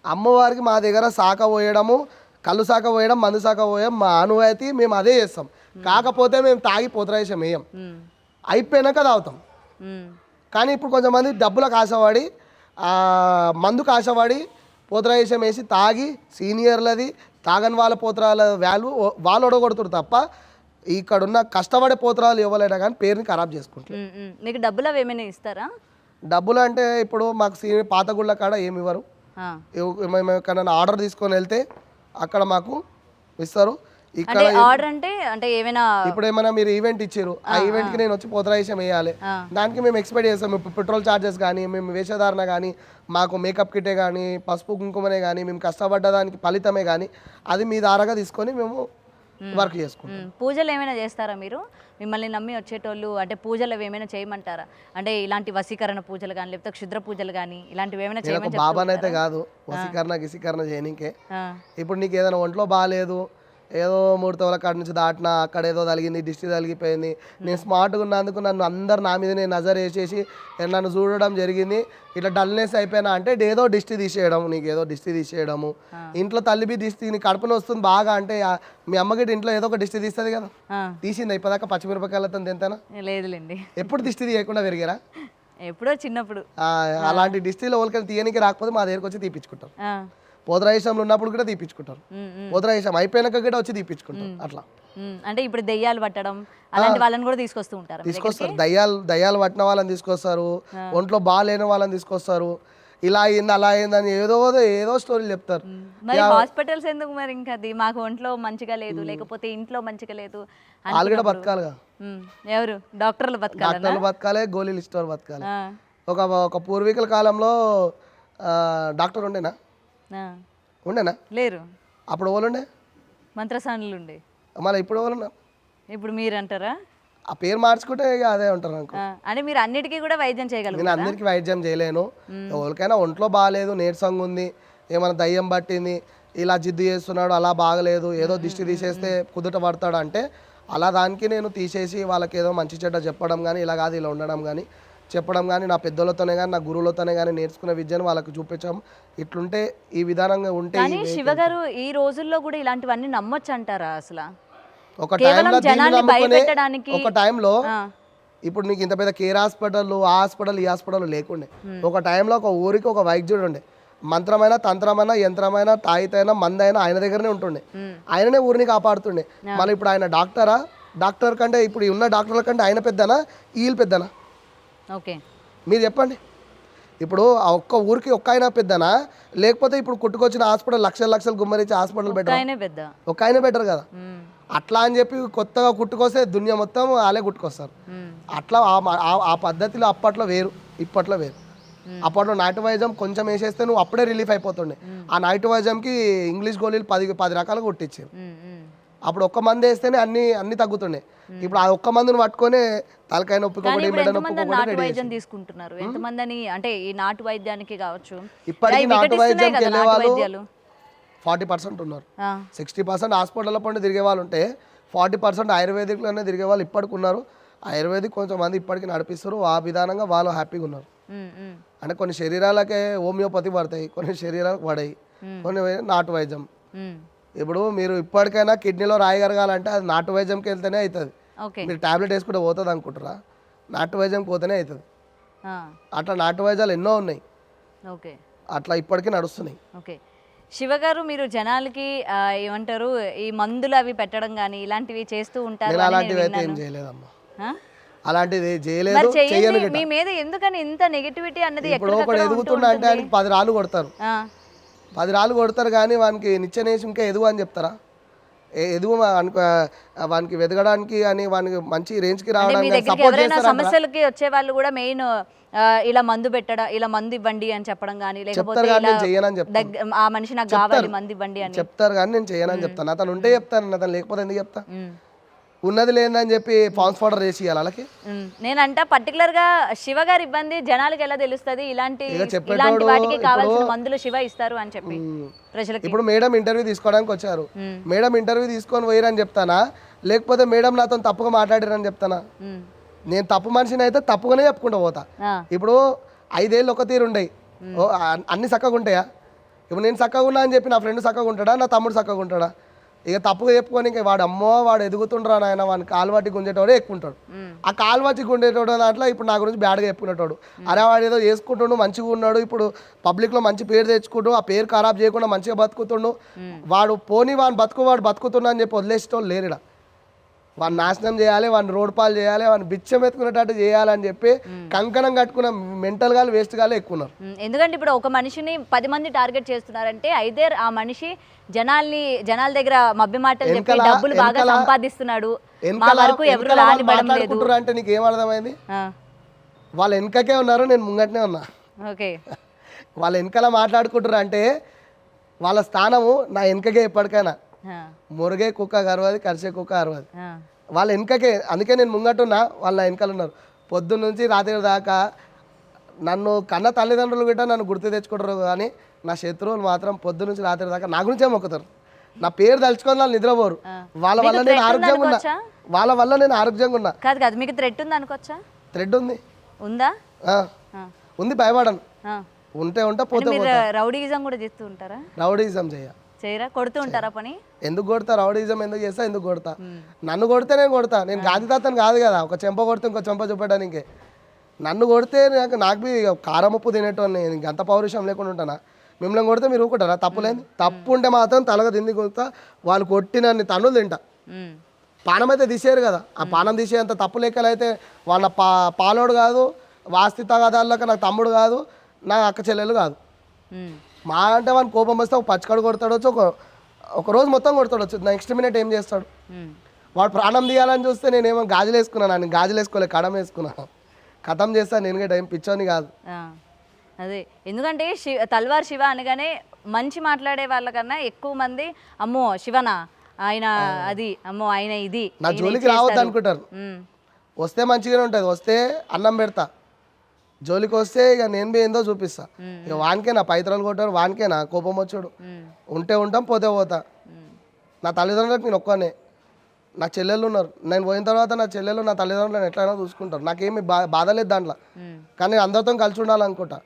అమ్మవారికి మా దగ్గర శాఖ పోయడము, కళ్ళు శాఖ పోయడం, మందు శాఖ పోయడం మా అనువైతే మేము అదే చేస్తాం. కాకపోతే మేము తాగి పోతరాయిషం వేయం, ఉమ్. అయిపోయినాక తాగుతాం. ఉమ్. కానీ ఇప్పుడు కొంతమంది డబ్బులకు ఆశపడి మందుకు ఆశపడి పోతరాయిషం వేసి తాగి సీనియర్లది తాగని వాళ్ళ పోతరాల వాల్యూ వాళ్ళు ఒడగొడుతురు తప్ప ఇక్కడున్న కష్టపడే పోతరాలు ఇవ్వలేనా కానీ పేరుని ఖరాబ్ చేసుకుంటారు. ఉమ్. ఉమ్. మీకు డబ్బులు అవి ఏమైనా ఇస్తారా? డబ్బులు అంటే ఇప్పుడు మాకు పాత గుళ్ళ కాడ ఏమి ఇవ్వరు. ఆ. మేము ఎక్కడైనా ఆర్డర్ తీసుకొని వెళ్తే అక్కడ మాకు ఇస్తారు. ఇక్కడ అంటే ఆర్డర్ అంటే ఏమైనా ఇప్పుడు ఏమైనా మీరు ఈవెంట్ ఇచ్చారు, ఆ ఈవెంట్కి నేను వచ్చి పోతరాయిషం వేయాలి, దానికి మేము ఎక్స్పెక్ట్ చేస్తాం. ఇప్పుడు పెట్రోల్ ఛార్జెస్ కానీ, మేము వేషధారణ కానీ, మాకు మేకప్ కిటే కానీ, పసుపు కుంకుమనే కానీ, మేము కష్టపడ్డ దానికి ఫలితమే కానీ అది మీ ద్వారాగా తీసుకొని మేము వర్క్ చేసుకుంటాం. పూజలు ఏమైనా చేస్తారా మీరు? మిమ్మల్ని నమ్మి వచ్చేటోళ్ళు అంటే పూజలు అవి ఏమైనా చేయమంటారా? అంటే ఇలాంటి వశీకరణ పూజలు కానీ లేకపోతే క్షుద్ర పూజలు కానీ ఇలాంటివి ఏమైనా చేయమని బాబానైతే కాదు వశీకరణ గిసీకరణ చేయనికే. ఆ. ఇప్పుడు నీకు ఏదైనా ఒంట్లో బాగాలేదు, ఏదో 3 తోల కాడ నుంచి దాటినా, అక్కడ ఏదో తగిలింది, దిష్టి తగిలిపోయింది, నేను స్మార్ట్గా ఉన్నందుకు నన్ను అందరు నా మీద నేను నజర్ వేసేసి నన్ను చూడడం జరిగింది, ఇట్లా డల్నెస్ అయిపోయినా అంటే ఏదో దిష్టి తీసేయడం, నీకు ఏదో దిష్టి తీసేయడము. ఇంట్లో తల్లిబి దిష్టి నీ కడుపున వస్తుంది బాగా అంటే మీ అమ్మకి ఇంట్లో ఏదో ఒక దిష్టి తీస్తుంది కదా, తీసింది ఇప్పటిదాకా పచ్చిమిరపకాయలతో తింటానా? లేదులేండి. ఎప్పుడు దిష్టి తీయకుండా పెరిగారా? ఎప్పుడో చిన్నప్పుడు. అలాంటి దిష్టిలో వాళ్ళకి తీయనికి రాకపోతే మా దగ్గరికి వచ్చి తీపించుకుంటారు. పోతరాయిషంలో ఉన్నప్పుడు కూడా తీపించుకుంటారు, పోతరాయిషం అయిపోయినాక కూడా వచ్చి తీపించుకుంటారు. అట్లా అంటే ఇప్పుడు దెయ్యాలు పట్టడం అలాంటి వాళ్ళని కూడా తీసుకొస్తూ ఉంటారు. తీసుకొస్తారు, దయ్యాలు పట్టిన వాళ్ళని తీసుకొస్తారు, ఒంట్లో బాగాలేని వాళ్ళని తీసుకొస్తారు. ఇలా అయింది అలా అయింది అని ఏదో స్టోరీలు చెప్తారు. మరి హాస్పిటల్స్ ఎందుకు మరి? ఇంకా అది మాకు ఒంట్లో మంచిగా లేదు లేకపోతే ఇంట్లో మంచిగా లేదు వాళ్ళు కూడా బతకాలిగా. ఎవరు? డాక్టర్లు బతకాలి, డాక్టర్లు బతకాలి, గోళీలు ఇస్తారు బతకాలి. ఒక పూర్వీకుల కాలంలో డాక్టర్ ఉండేనా? ఉండేనా? లేరు. అప్పుడు ఎవరుండే? మంత్రసానులు ఉండే. మళ్ళీ ఇప్పుడు ఎవరున్నా? ఇప్పుడు మీరు అంటారా? ఆ పేరు మార్చుకుంటే ఇక అదే ఉంటారు అనుకో. అంటే మీరు అన్నిటికీ కూడా వైద్యం చేయగలరు. నేను అందరికీ వైద్యం చేయలేను. ఎవరికైనా ఒంట్లో బాగాలేదు, నీరసంగా ఉంది, ఏమైనా దయ్యం పట్టింది, ఇలా జిద్దు చేస్తున్నాడు, అలా బాగలేదు, ఏదో దిష్టి తీసేస్తే కుదుట పడతాడు అంటే అలా దానికి నేను తీసేసి వాళ్ళకి ఏదో మంచి చెడ్డ చెప్పడం కానీ, ఇలా కాదు ఇలా ఉండడం కానీ చెప్పడం కానీ, నా పెద్దలతోనే కానీ నా గురువులతోనే కానీ నేర్చుకున్న విద్యను వాళ్ళకి చూపించాం. ఇట్లుంటే ఈ విధానంగా ఉంటే. కానీ శివగారు ఈ రోజుల్లో కూడా ఇలాంటివన్నీ నమ్మొచ్చు అంటారా అసలు? ఒక టైంలో ఇప్పుడు నీకు ఇంత పెద్ద కేర్ హాస్పిటల్, ఆ హాస్పిటల్, ఈ హాస్పిటల్ లేకుండే. ఒక టైంలో ఒక ఊరికి ఒక వైద్యుడు ఉండే. మంత్రమైన, తంత్రమైన, యంత్రమైన, తాయితైనా, మందైనా ఆయన దగ్గరనే ఉంటుండే. ఆయననే ఊరిని కాపాడుతుండే. మళ్ళీ ఇప్పుడు ఆయన డాక్టరా? డాక్టర్ కంటే ఇప్పుడు ఉన్న డాక్టర్ల కంటే ఆయన పెద్దనా, వీళ్ళు పెద్దనా? ఓకే, మీరు చెప్పండి. ఇప్పుడు ఆ ఒక్క ఊరికి ఒక్క ఆయన పెద్దనా, లేకపోతే ఇప్పుడు కుట్టుకొచ్చిన హాస్పిటల్ లక్షలు గుమ్మరించి హాస్పిటల్ బెటర్? ఒక ఆయన బెటర్ కదా. అట్లా అని చెప్పి కొత్తగా కుట్టుకొస్తే దునియా మొత్తం వాళ్ళే కుట్టుకొస్తారు. అట్లా ఆ పద్ధతిలో అప్పట్లో వేరు, ఇప్పట్లో వేరు. అప్పట్లో నాటు వైద్యం కొంచెం వేసేస్తే నువ్వు అప్పుడే రిలీఫ్ అయిపోతుండే. ఆ నాటు వైద్యంకి ఇంగ్లీష్ గోళీలు 10 రకాలుగా కుట్టించారు. అప్పుడు ఒక్క మంది వేస్తేనే అన్ని తగ్గుతుండే. ఇప్పుడు ఆ ఒక్క మందుని పట్టుకొని తలకాయ నొప్పి తీసుకుంటున్నారు. ఎంతమంది అంటే ఈ నాటు వైద్యానికి కావచ్చు, ఇప్పటికీ నాటు వైద్యంకి వెళ్ళే వాళ్ళు 40% ఉన్నారు. 60% హాస్పిటల్లో పండు తిరిగే వాళ్ళు ఉంటే 40% ఆయుర్వేదిక్లోనే తిరిగే వాళ్ళు ఇప్పటికి ఉన్నారు. ఆయుర్వేదిక్ కొంచెం మంది ఇప్పటికీ నడిపిస్తారు. ఆ విధానంగా వాళ్ళు హ్యాపీగా ఉన్నారు. అంటే కొన్ని శరీరాలకే హోమియోపతి పడతాయి, కొన్ని శరీరాలకు పడాయి, కొన్ని నాటు వైద్యం. ఇప్పుడు మీరు ఇప్పటికైనా కిడ్నీలో రాయి కరగాలంటే అది నాటు వైద్యంకి వెళ్తేనే అవుతుంది. మీరు టాబ్లెట్ వేసుకుంటే పోతుంది అనుకుంటారా? నాటు వైద్యంకి పోతేనే అవుతుంది. అట్లా నాటు వైద్యాలు ఎన్నో ఉన్నాయి, అట్లా ఇప్పటికీ నడుస్తున్నాయి. ఓకే శివగారు, మీరు జనాలకి ఏమంటారు ఈ మందులు అవి పెట్టడం కానీ ఇలాంటివి చేస్తూ ఉంటారు? అలాంటివి అయితే ఏం చేయలేదమ్మా, అలాంటిది చేయలేదు. మీ మీద ఎందుకని ఇంత నెగటివిటీ అన్నది? ఇప్పుడు ఒకటి ఎదుగుతున్నా అంటే ఆయనకి 10 రాళ్ళు కొడతారు, 10 రాళ్ళు కొడతారు కానీ వానికి నిచ్చెనేసి ఇంకా ఎదుగు అని చెప్తారా? ఎదుగు వానికి వెదగడానికి అని వానికి మంచి రేంజ్కి అంటే మీ రావడానికి దగ్గరికి సపోర్ట్ ఎవరైనా చేస్తారంట. సమస్యలకి వచ్చే వాళ్ళు కూడా మెయిన్ ఇలా మందు పెట్టడం, ఇలా మందు ఇవ్వండి అని చెప్పడం కానీ, లేకపోతే చెప్తారు కానీ ఇలా నేను చెయ్యనని చెప్తాను. ఆ మనిషి నాకు కావాలి మందు ఇవ్వండి అని చెప్తారు కానీ నేను చేయనని చెప్తాను. అతను ఉంటే చెప్తాను, అతను లేకపోతే ఎందుకు చెప్తా? ఉమ్. ఉన్నది లేదని చెప్పి ఫాన్స్ పౌడర్ వేసి ఇవ్వాలి వాళ్ళకి. నేనంట పర్టికులర్ గా శివ గారి ఇబ్బంది జనాలకి ఎలా తెలుస్తుంది, ఇలాంటి చెప్పేటోడు వాటికి కావాల్సిన మందులు శివ ఇస్తారు అని చెప్పి ప్రజలకి. ఇప్పుడు మేడం ఇంటర్వ్యూ తీసుకోవడానికి వచ్చారు, మేడం ఇంటర్వ్యూ తీసుకొని పోయిరని చెప్తానా, లేకపోతే మేడం నాతో తప్పుగా మాట్లాడారని చెప్తానా? నేను తప్పు మనిషిని అయితే తప్పుగానే చెప్పుకుంటూ పోతా. ఇప్పుడు 5 ఏళ్ళు ఒక తీరు ఉండయి, అన్ని చక్కగా ఉంటాయా? ఇప్పుడు నేను చక్కగా ఉన్నా అని చెప్పి నా ఫ్రెండ్ చక్కగా ఉంటాడా, నా తమ్ముడు చక్కగా ఉంటాడా? ఇక తప్పుగా చెప్పుకొని ఇంకా వాడు అమ్మో వాడు ఎదుగుతుండ్రా నాయన, వాడిని కాలువాటి గుంజేటోడే ఎక్కుంటాడు. ఆ కాలువాటి గుంజేటోడు దాంట్లో ఇప్పుడు నా గురించి బ్యాడ్గా చెప్పుకునేటోడు, అరే వాడు ఏదో చేసుకుంటుండు మంచిగా ఉన్నాడు, ఇప్పుడు పబ్లిక్లో మంచి పేరు తెచ్చుకుంటూ ఆ పేరు ఖరాబ్ చేయకుండా మంచిగా బతుకుతుండు, వాడు పోనీ వాడు బతుకుతున్నా అని చెప్పి వదిలేసేటోళ్ళు లేరుడా. వాడిని నాశనం చేయాలి, వాడిని రోడ్ పాలు చేయాలి, వాడిని బిచ్చం ఎత్తుకునేటట్టు చేయాలని చెప్పి కంకణం కట్టుకున్న మెంటల్ గాలు వేస్ట్ గాలు ఎక్కువ ఉన్నారు. ఎందుకంటే ఇప్పుడు ఒక మనిషిని 10 మంది టార్గెట్ చేస్తున్నారంటే అయితే ఆ మనిషి జనాల దగ్గర మభ్య మాటలు చెప్పి డబ్బులు బాగా సంపాదిస్తున్నాడు, మా వరకు ఎవరు రానివ్వడం లేదు అంటే నీకు ఏం అర్థమైంది? వాళ్ళ వెనకకే ఉన్నారు, నేను ముంగటనే ఉన్నా. ఓకే, వాళ్ళ వెనకాల మాట్లాడుకుంటారు అంటే వాళ్ళ స్థానము నా వెనకకే ఎప్పటికైనా. మురుగే కుక్క అరవది, కరిసే కుక్క అరవది. వాళ్ళ వెనకకే, అందుకే నేను ముంగట్టున్నా, వాళ్ళ వెనకాల ఉన్నారు. పొద్దున్న నుంచి రాత్రి దాకా నన్ను కన్న తల్లిదండ్రులు గిట్ట నన్ను గుర్తు తెచ్చుకుంటారు, కానీ నా శత్రువులు మాత్రం పొద్దు నుంచి రాత్రి దాకా నా గురించే మొక్కుతారు. నా పేరు తలుచుకొని వాళ్ళు నిద్రపోరు. వాళ్ళ వల్ల నేను ఆరోగ్యంగా ఉన్నా, వాళ్ళ వల్ల నేను ఆరోగ్యంగా ఉన్నా. కాదు కాదు, మీకు థ్రెట్ ఉంది అనుకోవచ్చా? థ్రెడ్ ఉంది, ఉందా? ఉంది, భయపడను. ఉంటే పోతే రౌడీయిజం కూడా చేస్తూ ఉంటారా? రౌడీయిజం చేయరా? కొడుతూ ఉంటారా పని? ఎందుకు కొడతా? రౌడీజం ఎందుకు చేస్తా? ఎందుకు కొడతా? నన్ను కొడితే నేను కొడతా. నేను గాంధీ తాతను కాదు కదా, ఒక చెంప కొడితే ఇంకో చెంప చూపెట్టడానికి. నన్ను కొడితే నాకు కారం ఉప్పు తినేటోని, నేను అంత పౌరుషం లేకుండా ఉంటానా? మిమ్మల్ని కొడితే మీరు ఊరుకుంటారా? తప్పులేని తప్పు ఉంటే మాత్రం తలగా తిండి కొడతా, వాళ్ళు కొట్టినన్ని తన్నులు తింటా. పానం అయితే తీసేయరు కదా, ఆ పానం తీసేంత తప్పు లెక్కలైతే వాళ్ళ పాలోడు కాదు, వాస్తి తగాదాల్లోకి నాకు తమ్ముడు కాదు, నా అక్క చెల్లెలు కాదు. మా అంటే వాడిని కోపం వస్తే ఒక పచ్చకడు కొడతాడొచ్చు, ఒక రోజు మొత్తం కొడతాడొచ్చు, నెక్స్ట్ మినిట్ ఏం చేస్తాడు? వాడు ప్రాణం తీయాలని చూస్తే నేనేమో గాజులు వేసుకున్నాను, నేను గాజులు వేసుకోలే, కడం వేసుకున్నాను, కథం చేస్తాను. నేను టైం పిచ్చోని కాదు. అదే, ఎందుకంటే తల్వార్ శివ అనగానే మంచి మాట్లాడే వాళ్ళకన్నా ఎక్కువ మంది అమ్మో శివనా ఆయన, అది అమ్మో ఆయన ఇది, నా జోలికి రావద్దు అనుకుంటారు. వస్తే మంచిగానే ఉంటుంది, వస్తే అన్నం పెడతా. జోలికి వస్తే ఇక నేను ఏందో చూపిస్తా. ఇక వానికే నా పైతరాలు కొట్టాడు, వానికే నా కోపం వచ్చాడు. ఉంటే ఉంటాం, పోతే పోతా. నా తల్లిదండ్రులకు నేను ఒక్కనే, నా చెల్లెళ్ళు ఉన్నారు. నేను పోయిన తర్వాత నా చెల్లెళ్ళు నా తల్లిదండ్రులను ఎట్లయినా చూసుకుంటారు, నాకేమి బాధ లేదు దాంట్లో. కానీ నేను అందరితో కలిసి ఉండాలనుకుంటా.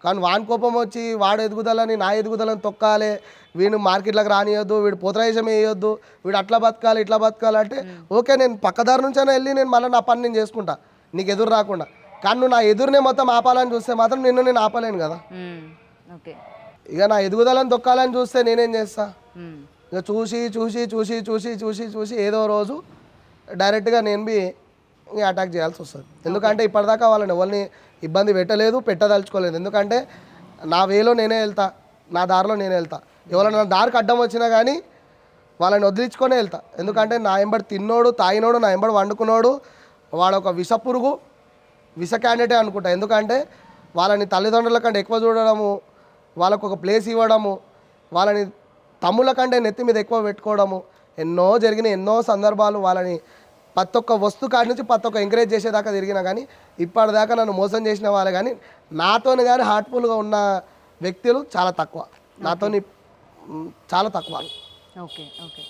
కానీ వాని కోపం వచ్చి వాడు ఎదుగుదలని నా ఎదుగుదలని తొక్కాలి, వీడు మార్కెట్లోకి రానియొద్దు, వీడు పోతరాయిషం వేయొద్దు, వీడు అట్లా బతకాలి ఇట్లా బతకాలి అంటే ఓకే, నేను పక్కదారి నుంచైనా వెళ్ళి నేను మళ్ళీ నా పని నేను చేసుకుంటా, నీకు ఎదురు రాకుండా. కానీ నువ్వు నా ఎదురునే మొత్తం ఆపాలని చూస్తే మాత్రం నేను ఆపలేను కదా. ఇక నా ఎదుగుదలని తొక్కాలని చూస్తే నేనేం చేస్తా? ఇక చూసి చూసి చూసి చూసి చూసి చూసి ఏదో రోజు డైరెక్ట్గా నేను అటాక్ చేయాల్సి వస్తుంది. ఎందుకంటే ఇప్పటిదాకా వాళ్ళని ఎవరిని ఇబ్బంది పెట్టదలుచుకోలేదు. ఎందుకంటే నా వేలో నేనే వెళ్తా, నా దారిలో నేనే వెళ్తా. ఎవరైనా నా దారికి అడ్డం వచ్చినా కానీ వాళ్ళని వదిలించుకొనే వెళ్తా. ఎందుకంటే నా ఎంబడి తిన్నోడు తాగినోడు, నా ఎంబడి వండుకున్నాడు వాడు ఒక విష క్యాండిడేటే అనుకుంటా. ఎందుకంటే వాళ్ళని తల్లిదండ్రుల కంటే ఎక్కువ చూడడము, వాళ్ళకు ఒక ప్లేస్ ఇవ్వడము, వాళ్ళని తమ్ముళ్ళ కంటే నెత్తి మీద ఎక్కువ పెట్టుకోవడము ఎన్నో జరిగినాయి. ఎన్నో సందర్భాలు వాళ్ళని ప్రతి ఒక్క వస్తువు కాడి నుంచి ప్రతి ఒక్క ఎంకరేజ్ చేసేదాకా తిరిగినా కానీ ఇప్పటిదాకా నన్ను మోసం చేసిన వాళ్ళు కానీ నాతోని కానీ హార్ట్ఫుల్గా ఉన్న వ్యక్తులు చాలా తక్కువ, నాతోని చాలా తక్కువ. ఓకే ఓకే,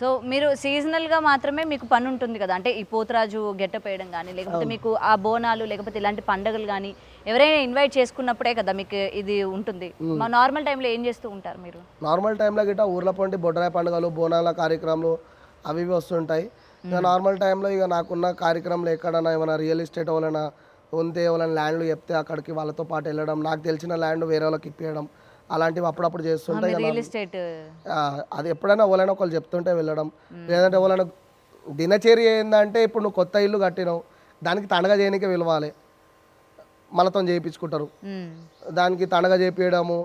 సో మీరు సీజనల్గా మాత్రమే మీకు పని ఉంటుంది కదా, అంటే ఈ పోతరాజు గెటప్ వేయడం కానీ, లేకపోతే మీకు ఆ బోనాలు లేకపోతే ఇలాంటి పండుగలు కానీ ఎవరైనా ఇన్వైట్ చేసుకున్నప్పుడే కదా మీకు ఇది ఉంటుంది. మా నార్మల్ టైంలో ఏం చేస్తూ ఉంటారు మీరు? నార్మల్ టైంలో గిట్ట ఊర్ల పొంటి బొడ్రాయి పండుగలు, బోనాల కార్యక్రమాలు అవి ఇవి వస్తుంటాయి. ఇక నార్మల్ టైంలో ఇక నాకున్న కార్యక్రమాలు ఎక్కడైనా ఏమైనా రియల్ ఎస్టేట్ వాళ్ళైనా ఉంటే ఎవరైనా ల్యాండ్లు చెప్తే అక్కడికి వాళ్ళతో పాటు వెళ్ళడం, నాకు తెలిసిన ల్యాండ్ వేరే వాళ్ళకి ఇప్పించడం, అలాంటివి అప్పుడప్పుడు చేస్తుంటాయి. రియల్ ఎస్టేట్ అది ఎప్పుడైనా ఎవరైనా ఒకళ్ళు చెప్తుంటే వెళ్ళడం, లేదంటే ఎవరైనా దినచర్య ఏంటంటే ఇప్పుడు నువ్వు కొత్త ఇల్లు కట్టినావు, దానికి తనగా చేయడానికి పిలవాలి, మనతో చేయించుకుంటారు, దానికి తనగా చేపించడము,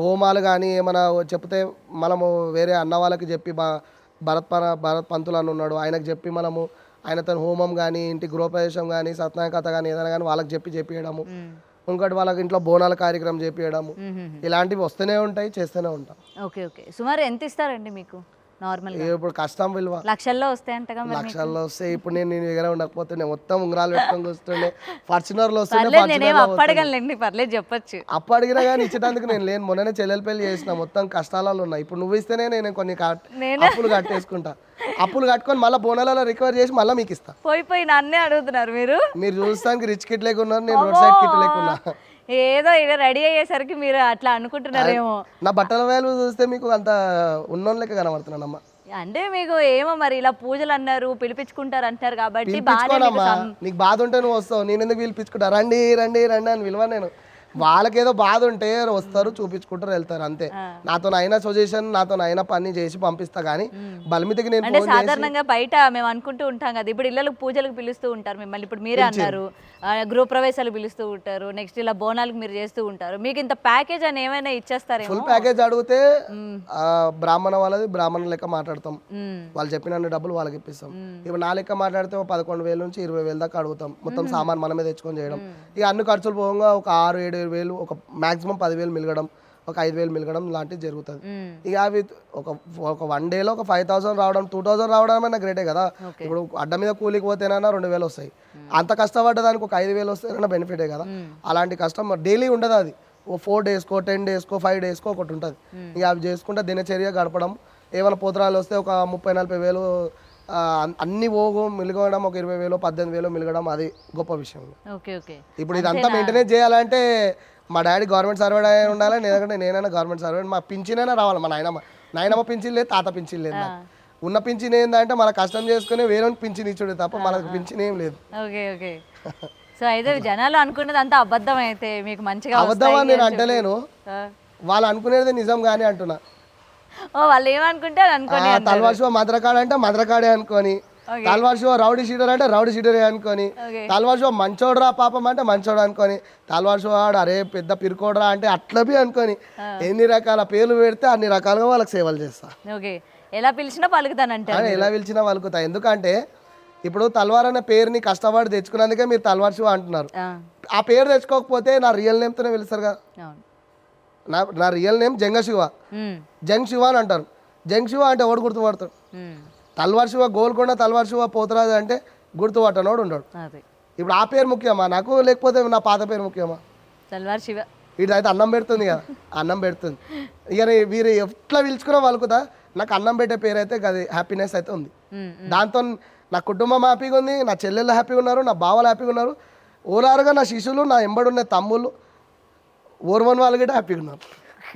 హోమాలు కానీ ఏమైనా చెప్తే మనము వేరే అన్న వాళ్ళకి చెప్పి భరత్ పంతులు అని ఉన్నాడు, ఆయనకు చెప్పి మనము ఆయనతో హోమం కానీ ఇంటి గృహప్రవేశం కానీ సత్యనారాయణ కథ కానీ ఏదైనా కానీ వాళ్ళకి చెప్పేయడము. ఇంకోటి వాళ్ళకి ఇంట్లో బోనాల కార్యక్రమం చేపియడము, ఇలాంటివి వస్తూనే ఉంటాయి, చేస్తూనే ఉంటాం. Okay okay. సుమారు ఎంత ఇస్తారండి మీకు నార్మల్? ఇప్పుడు కష్టం విలువ లక్షల్లో వస్తాయంటగా? లక్షల్లో వస్తే ఇప్పుడు నేను దగ్గర ఉండకపోతే మొత్తం ఉంగరాలు పెట్టుకొని కూర్చుంటే ఫార్చునర్లో నేనేం అప్పడగలండి, పర్లేదు చెప్పొచ్చు. అప్పు అడిగినా కానీ ఇచ్చేటందుకు నేను లేను. మొన్ననే చెల్లెలు పెళ్లి చేసిన, మొత్తం కష్టాలలో ఉన్నా. ఇప్పుడు నువ్వు ఇస్తేనే నేను కొన్ని అప్పులు కట్టేసుకుంటా. అప్పులు కట్టుకొని మళ్ళీ బోనాలలో రికవర్ చేసి మళ్ళీ మీకు ఇస్తా. పోయి నన్నే అడుగుతున్నారు మీరు చూస్తానికి రిచ్ కిట్ లేకున్నారు, నేను రోడ్ సైడ్ కిట్ లేకున్నా. ఏదో ఇలా రెడీ అయ్యేసరికి మీరు అట్లా అనుకుంటున్నారేమో. నా బట్టల వేలు చూస్తే మీకు అంత ఉన్నోన్ లెక్క కనబడుతున్నానమ్మా. అంటే మీకు ఏమో మరి ఇలా పూజలు అన్నారు, పిలిపించుకుంటారు అంటారు కాబట్టి నీకు బాధ ఉంటే నువ్వు వస్తావు, నేను ఎందుకు పిలిపించుకుంటా? రండి రండి రండి అని విలువ. నేను వాళ్ళకేదో బాధ ఉంటే వస్తారు, చూపించుకుంటారు, వెళ్తారు, అంతే. నాతో అయినా సజెషన్, నాతో అయినా పని చేసి పంపిస్తా. కానీ బలిమితికి నేను అంటే సాధారణంగా బయట మేము అనుకుంటూ ఉంటాం కదా, ఇప్పుడు ఇళ్ళకి పూజలకు పిలుస్తూ ఉంటారు మిమ్మల్ని. ఇప్పుడు మీరే అన్నారు గృహప్రవేశాలు పిలుస్తూ ఉంటారు, నెక్స్ట్ ఇలా బోనాలకు మీరు చేస్తూ ఉంటారు. మీకు ఇంత ప్యాకేజ్ అని ఏమైనా ఇచ్చేస్తారేమో? ఫుల్ ప్యాకేజ్ అడిగితే బ్రాహ్మణ వాళ్ళది బ్రాహ్మణ లెక్క మాట్లాడతాం, వాళ్ళు చెప్పిన డబ్బులు వాళ్ళకి ఇప్పిస్తాం. ఇప్పుడు నా లెక్క మాట్లాడితే 11,000 నుంచి 20,000 దాకా అడుగుతాం. మొత్తం సామాన్ మనమే తెచ్చుకొని చేయడం. ఇక అన్ని ఖర్చులు పోగా ఒక 6,000-7,000, ఒక మాక్సిమం 10,000 మిలగడం, ఒక 5,000 మిలగడం లాంటివి జరుగుతుంది. ఇక అవి ఒక 1 డేలో ఒక 5,000 రావడం, 2,000 రావడం అన్న గ్రేటే కదా. ఇప్పుడు అడ్డ మీద కూలికి పోతేనన్నా 2,000 వస్తాయి. అంత కష్టపడ్డదానికి ఒక 5,000 వస్తేనన్నా బెనిఫిటే కదా. అలాంటి కష్టం డైలీ ఉండదు. అది ఓ 4 డేస్కో 10 డేస్కో 5 డేస్కో ఒకటి ఉంటుంది. ఇక అవి చేసుకుంటే దినచర్య గడపడం. ఏమైనా పోతరాలు వస్తే ఒక 30,000-40,000 అన్ని పోగు మిలగడం, ఒక 20,000 18,000 మిలగడం, అది గొప్ప విషయం. ఇప్పుడు ఇదంతా మెయింటెనెన్స్ చేయాలంటే మా డాడీ గవర్నమెంట్ సర్వెంట్ అయి ఉండాలి, లేదంటే నేనైనా గవర్నమెంట్ సర్వెంట్. మా పింఛనైనా రావాలి. మా నాయనమ్మ పింఛన్ లేదు, తాత పింఛన్ లేదు. ఉన్న పింఛన్ ఏంటంటే మన కష్టం చేసుకుని వేరే పింఛన్ ఇచ్చుడే తప్ప మనకు పింఛన్ ఏం లేదు. సో అయితే జనాలు అనుకున్నది అంతా అబద్ధం. అయితే మీకు మంచిగా అబద్ధం అని నేను అంటలేను, వాళ్ళు అనుకునేది నిజం కానీ అంటున్నా. వాళ్ళు ఏమనుకుంటే అనుకోని తల్వార్ షో మద్రకాడ అంటే మద్రకాడే అనుకోని, తల్వార్ షో రౌడీ షీటర్ అంటే రౌడీ షీటరే అనుకోని, తల్వార్ షో మంచోడ్రా పాపం అంటే మంచోడు అనుకోని, తల్వార్ షో ఆడు అరే పెద్ద పిరుకోడ్రా అంటే అట్లబి అనుకోని, ఎన్ని రకాల పేర్లు పెడితే అన్ని రకాలుగా వాళ్ళకి సేవలు చేస్తా. ఎలా పిలిచినా పలుకుతానంటే ఎలా పిలిచినా పలుకుతా. ఎందుకంటే ఇప్పుడు తల్వార్ అనే పేరుని కష్టపడి తెచ్చుకున్నందుకే మీరు తల్వార్ షో అంటున్నారు. ఆ పేరు తెచ్చుకోకపోతే నా రియల్ నేమ్తోనే పిలుస్తారు కదా. నా రియల్ నేమ్ జంగ శివ, జంగ్ శివ అని అంటారు. జంగ్ శివ అంటే ఎవడు గుర్తుపడతాడు? తల్వార్ శివ గోల్కొండ, తల్వార్ శివ పోతరాజు అంటే గుర్తుపట్టనోడు ఉండడు. ఇప్పుడు ఆ పేరు ముఖ్యమా నాకు, లేకపోతే నా పాత పేరు ముఖ్యమా? తల్వార్ శివ ఇటు అయితే అన్నం పెడుతుంది కదా, అన్నం పెడుతుంది. ఇక వీరు ఎట్లా పిలుచుకున్నా వాళ్ళకుతా నాకు అన్నం పెట్టే పేరు అయితే అది హ్యాపీనెస్ అయితే ఉంది. దాంతో నా కుటుంబం హ్యాపీగా ఉంది, నా చెల్లెళ్ళు హ్యాపీగా ఉన్నారు, నా బావలు హ్యాపీగా ఉన్నారు, ఓరారుగా నా శిష్యులు, నా ఎంబడున్న తమ్ముళ్ళు, ఓర్వన్ వాళ్ళు కూడా హ్యాపీగా ఉన్నారు,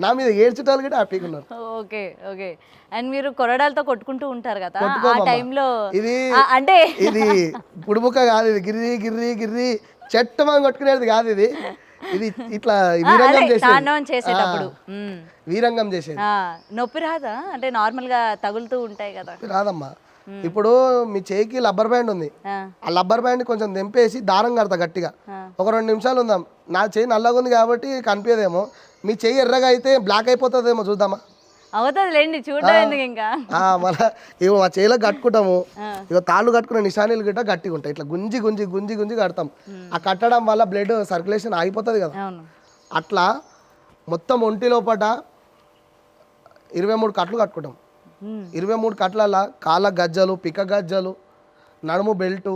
నా మీద ఏడ్చుటాలు కూడా హ్యాపీగా ఉన్నారు. Okay okay. అండ్ మీరు కొరడాలతో కొట్టుకుంటూ ఉంటారు కదా ఆ టైంలో, ఇది అంటే ఇది పుడుబుక్క కాదు, ఇది గిర్రి గిర్రి గిర్రి చెట్టు మనం కొట్టుకునేది కాదు. ఇది ఇది ఇట్లా వీరంగం చేసేటప్పుడు వీరంగం చేసేది. నొప్పి రాదా? అంటే నార్మల్ గా తగులుతూ ఉంటాయి కదా. రాదమ్మా. ఇప్పుడు మీ చేయికి రబ్బర్ బ్యాండ్ ఉంది, ఆ రబ్బర్ బ్యాండ్ కొంచెం తెంపేసి దారం కడతా గట్టిగా, ఒక 2 నిమిషాలు ఉందాం. నా చేయి నల్లగా ఉంది కాబట్టి కనిపించదేమో, మీ చెయ్యి ఎర్రగా అయితే బ్లాక్ అయిపోతుందేమో, చూద్దామా? అవుతుందిలేండి, చూడడం ఎందుకు ఇంకా. మళ్ళీ ఇవి మా చేయిలో కట్టుకుంటాము. ఇక తాళ్ళు కట్టుకున్న నిశానీలు గిట్ట గట్టిగా ఉంటాయి, ఇట్లా గుంజి గుంజి గుంజి గుంజి కడతాం. ఆ కట్టడం వల్ల బ్లడ్ సర్క్యులేషన్ ఆగిపోతుంది కదా. అట్లా మొత్తం ఒంటి లోపట 23 కట్లు కట్టుకుంటాం. 23 కట్ల కాళ్ళ గజ్జలు, పిక్క గజ్జలు, నడుము బెల్టు,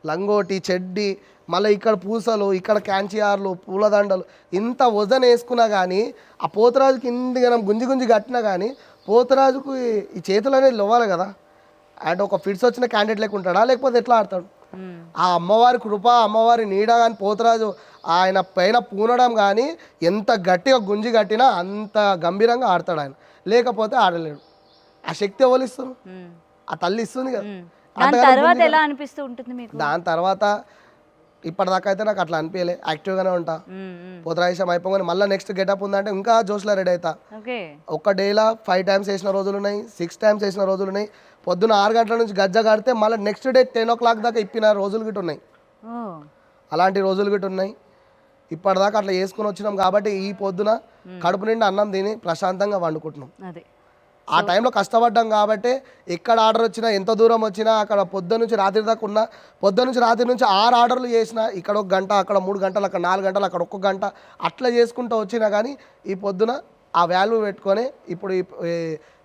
లంగోటి, చెడ్డి, మళ్ళీ ఇక్కడ పూసలు, ఇక్కడ క్యాంచియార్లు, పూలదండలు, ఇంత వజన్ వేసుకున్నా కానీ ఆ పోతరాజుకి ఇందుకనం గుంజి గుంజి కట్టినా కానీ పోతరాజుకు ఈ చేతులు అనేది లోవాలి కదా. అంటే ఒక ఫిట్స్ వచ్చిన క్యాండిడేట్ లెక్క ఉంటాడా, లేకపోతే ఎట్లా ఆడతాడు? ఆ అమ్మవారి కృప, అమ్మవారి నీడ కానీ పోతరాజు ఆయన పైన పూనడం కానీ ఎంత గట్టిగా గుంజి కట్టినా అంత గంభీరంగా ఆడతాడు ఆయన, లేకపోతే ఆడలేడు. ఆ శక్తి ఎవరు ఇస్తారు? ఆ తల్లి ఇస్తుంది కదా. దాని తర్వాత ఇప్పటిదాకా అయితే నాకు అట్లా అనిపించలే, యాక్టివ్గానే ఉంటా. పోతరాజం అయిపోగానే మళ్ళీ నెక్స్ట్ గెటప్ ఉందంటే ఇంకా జోష్లో రెడీ అవుతా. ఒక్క డేలా 5 టైమ్స్ వేసిన రోజులు ఉన్నాయి, 6 టైమ్స్ వేసిన రోజులు ఉన్నాయి. పొద్దున 6 గంటల నుంచి గజ్జ కడితే మళ్ళీ నెక్స్ట్ డే 10 o'clock దాకా ఇప్పిన రోజులు గిట్ట ఉన్నాయి. అలాంటి రోజులు గిట్ట ఉన్నాయి. ఇప్పటిదాకా అట్లా వేసుకుని వచ్చినాం కాబట్టి ఈ పొద్దున కడుపు నిండా అన్నం తిని ప్రశాంతంగా వండుకుంటున్నాం. ఆ టైంలో కష్టపడ్డాం కాబట్టి ఎక్కడ ఆర్డర్ వచ్చినా ఎంత దూరం వచ్చినా అక్కడ పొద్దు నుంచి రాత్రి దాకా ఉన్న పొద్దు నుంచి రాత్రి నుంచి 6 ఆర్డర్లు చేసినా ఇక్కడ 1 గంట అక్కడ 3 గంటలు అక్కడ 4 గంటలు అక్కడ 1 గంట అట్లా చేసుకుంటూ వచ్చినా కానీ ఈ పొద్దున ఆ వాల్యూ పెట్టుకొని ఇప్పుడు ఈ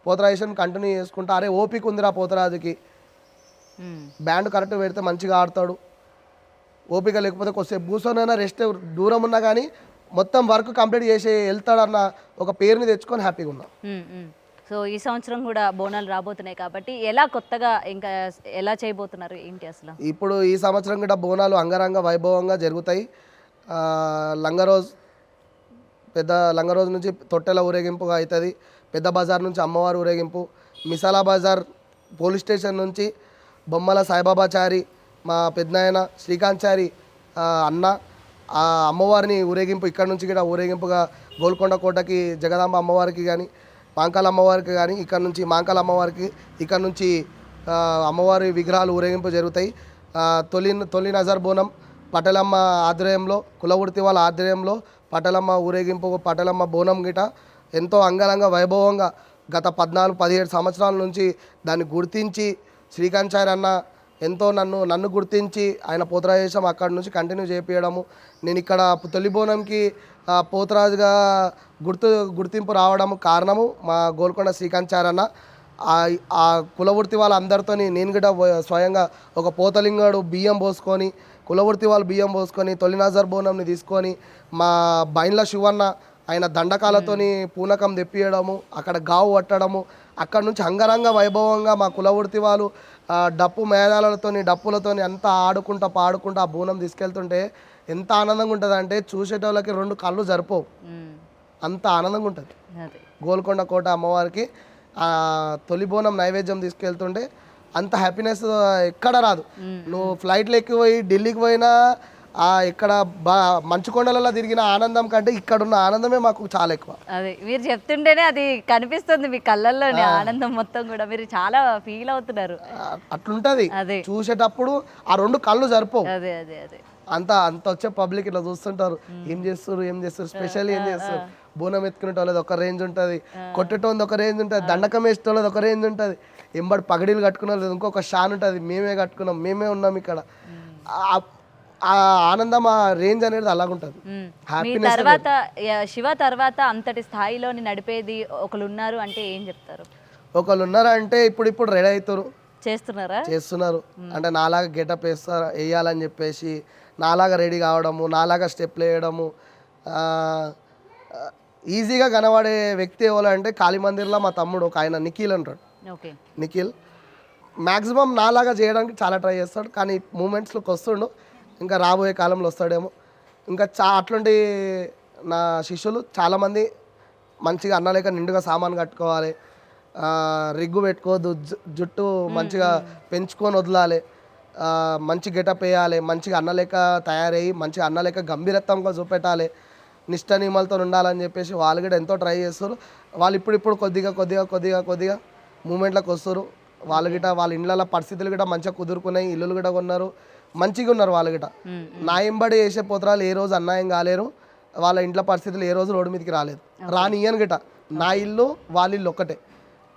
పోతరాజేషన్ కంటిన్యూ చేసుకుంటా అరే ఓపిక ఉందిరా పోతరాజుకి బ్యాండ్ కరెక్ట్ పెడితే మంచిగా ఆడతాడు, ఓపిక లేకపోతే కొద్దిసేపు కూర్చొనైనా రెస్ట్ దూరం ఉన్నా కానీ మొత్తం వర్క్ కంప్లీట్ చేసి వెళ్తాడన్న ఒక పేరుని తెచ్చుకొని హ్యాపీగా ఉన్నాం. సో ఈ సంవత్సరం కూడా బోనాలు రాబోతున్నాయి కాబట్టి ఎలా కొత్తగా ఇంకా ఎలా చేయబోతున్నారు ఏంటి అసలు? ఇప్పుడు ఈ సంవత్సరం కూడా బోనాలు అంగరంగ వైభవంగా జరుగుతాయి. లంగరోజ్ పెద్ద లంగరోజు నుంచి తొట్టెల ఊరేగింపుగా అవుతుంది. పెద్ద బజార్ నుంచి అమ్మవారి ఊరేగింపు, మిసాలా బజార్ పోలీస్ స్టేషన్ నుంచి బొమ్మల సాయిబాబాచారి మా పెద్దనాయన శ్రీకాంత్ చారి అన్న ఆ అమ్మవారిని ఊరేగింపు ఇక్కడ నుంచి కూడా ఊరేగింపుగా గోల్కొండ కోటకి జగదాంబ అమ్మవారికి కానీ మాంకాల అమ్మవారికి కానీ ఇక్కడ నుంచి మాంకాల అమ్మవారికి ఇక్కడ నుంచి అమ్మవారి విగ్రహాలు ఊరేగింపు జరుగుతాయి. తొలి నజర్ బోనం పటలమ్మ ఆధ్వర్యంలో కులవృత్తి వాళ్ళ ఆధ్వర్యంలో పటలమ్మ ఊరేగింపు పటలమ్మ బోనం గిట ఎంతో అంగరంగ వైభవంగా గత 14-17 సంవత్సరాల నుంచి దాన్ని గుర్తించి శ్రీకాంత్ అన్న ఎంతో నన్ను గుర్తించి ఆయన పోతరాజేశం అక్కడి నుంచి కంటిన్యూ చేపించడము. నేను ఇక్కడ తొలి బోనంకి పోతరాజుగా గుర్తింపు రావడం కారణము మా గోల్కొండ శ్రీకాంత్ అన్న. ఆ కులవృత్తి వాళ్ళందరితో నేను కూడా స్వయంగా ఒక పోతలింగాడు బియ్యం పోసుకొని కులవృత్తి వాళ్ళు బియ్యం పోసుకొని తొలి నజర్ బోనంని తీసుకొని మా బైన్ల శివన్న ఆయన దండకాలతోని పూనకం తెప్పియడము, అక్కడ గావు పట్టడము, అక్కడ నుంచి అంగరంగ వైభవంగా మా కులవృత్తి వాళ్ళు డప్పు మేళాలతోని డప్పులతోని అంతా ఆడుకుంటా పాడుకుంటా ఆ బోనం తీసుకెళ్తుంటే ఎంత ఆనందంగా ఉంటుంది అంటే చూసేటోళ్ళకి 2 కళ్ళు సరిపోవు, అంత ఆనందంగా ఉంటుంది. గోల్కొండ కోట అమ్మవారికి తొలి బోనం నైవేద్యం తీసుకెళ్తుంటే అంత హ్యాపీనెస్ ఎక్కడ రాదు. నువ్వు ఫ్లైట్లో ఎక్కిపోయి ఢిల్లీకి పోయినా ఇక్కడ మంచుకొండలలో తిరిగిన ఆనందం కంటే ఇక్కడ ఉన్న ఆనందమే మాకు చాలా ఎక్కువ. అదే మీరు చెప్తుంటేనే అది కనిపిస్తుంది మీ కళ్ళల్లోనే ఆనందం మొత్తం కూడా, మీరు చాలా ఫీల్ అవుతున్నారు. అట్లుంటది చూసేటప్పుడు ఆ 2 కళ్ళు సరిపోవు. అదే అదే అదే అంత వచ్చే పబ్లిక్ ఇట్లా చూస్తుంటారు, ఏం చేస్తారు స్పెషల్ ఏం చేస్తారు. బోనం ఎత్తుకునేటోళ్ళది ఒక రేంజ్ ఉంటుంది, కొట్టేటోళ్ళది ఒక రేంజ్ ఉంటుంది, దండకం వేసేటోళ్ళది ఒక రేంజ్ ఉంటుంది, ఎంబడి పగడీలు కట్టుకునే ఇంకొక షాన్ ఉంటుంది. మేమే కట్టుకున్నాం, మేమే ఉన్నాం ఇక్కడ. ఆ ఆనందం ఆ రేంజ్ అనేది అలాగుంటుంది. తర్వాత శివ తర్వాత అంతటి స్థాయిలోని నడిపేది ఒకరు ఉన్నారు అంటే ఏం చెప్తారు? ఒకళ్ళు ఉన్నారు అంటే ఇప్పుడు రెడీ అవుతారు, చేస్తున్నారు. అంటే నాలాగా గెటప్ వేయాలని చెప్పేసి నాలాగా రెడీ కావడము, నాలాగా స్టెప్లు వేయడము. ఈజీగా కనబడే వ్యక్తి ఎవరంటే కాళీమందిర్లో మా తమ్ముడు ఒక ఆయన నిఖిల్ అంటాడు. నిఖిల్ మ్యాక్సిమం నాలాగా చేయడానికి చాలా ట్రై చేస్తాడు, కానీ మూమెంట్స్లోకి వస్తుండు. ఇంకా రాబోయే కాలంలో వస్తాడేమో. ఇంకా అట్లాంటి నా శిష్యులు చాలామంది మంచిగా అన్నలేక నిండుగా సామాన్ కట్టుకోవాలి, రిగ్గు పెట్టుకోవద్దు, జుట్టు మంచిగా పెంచుకొని వదలాలి, మంచి గెటప్ వేయాలి, మంచిగా అన్నలేక తయారయ్యి మంచిగా అన్నలేక గంభీరత్వంగా చూపెట్టాలి, నిష్ట నియమాలతో ఉండాలని చెప్పేసి వాళ్ళు కూడా ఎంతో ట్రై చేస్తారు. వాళ్ళు ఇప్పుడు కొద్దిగా మూమెంట్లోకి వస్తారు. వాళ్ళు గిట వాళ్ళ ఇళ్ళ పరిస్థితులు కూడా మంచిగా కుదురుకున్నాయి, ఇల్లులు కూడా కొన్నారు, మంచిగా ఉన్నారు. వాళ్ళు గిట నా ఎంబడి వేసే పోతరాలు ఏ రోజు అన్యాయం కాలేరు, వాళ్ళ ఇంట్లో పరిస్థితులు ఏ రోజు రోడ్డు మీదకి రాలేదు, రానియను గిట. నా ఇల్లు వాళ్ళ ఇల్లు ఒక్కటే.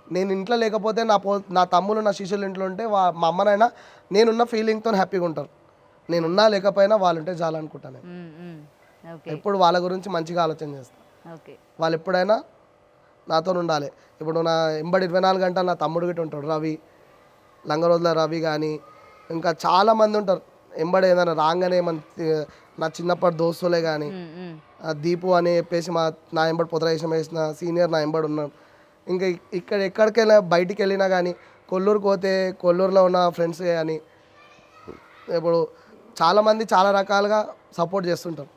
నేను ఇంట్లో లేకపోతే నా తమ్ముళ్ళు నా శిష్యులు ఇంట్లో ఉంటే మా అమ్మనైనా నేనున్న ఫీలింగ్తో హ్యాపీగా ఉంటారు. నేనున్నా లేకపోయినా వాళ్ళు ఉంటే చాలా అనుకుంటాను. ఎప్పుడు వాళ్ళ గురించి మంచిగా ఆలోచన చేస్తాను. వాళ్ళు ఎప్పుడైనా నాతో ఉండాలి. ఇప్పుడు నా ఎంబడి 24 గంటలు నా తమ్ముడు గిట్ట ఉంటాడు, రవి, లంగరోజుల రవి కానీ ఇంకా చాలామంది ఉంటారు. ఎంబడి ఏదైనా రాగానే నా చిన్నప్పటి దోస్తులే కానీ దీపు అని చెప్పేసి నా ఎంబడి పొదరేషం వేసిన సీనియర్ నా ఎంబడి ఉన్నాడు. ఇంకా ఎక్కడికైనా బయటికి వెళ్ళినా కానీ కొల్లూరుకి పోతే కొల్లూరులో ఉన్న ఫ్రెండ్స్ కానీ ఇప్పుడు చాలామంది చాలా రకాలుగా సపోర్ట్ చేస్తుంటారు.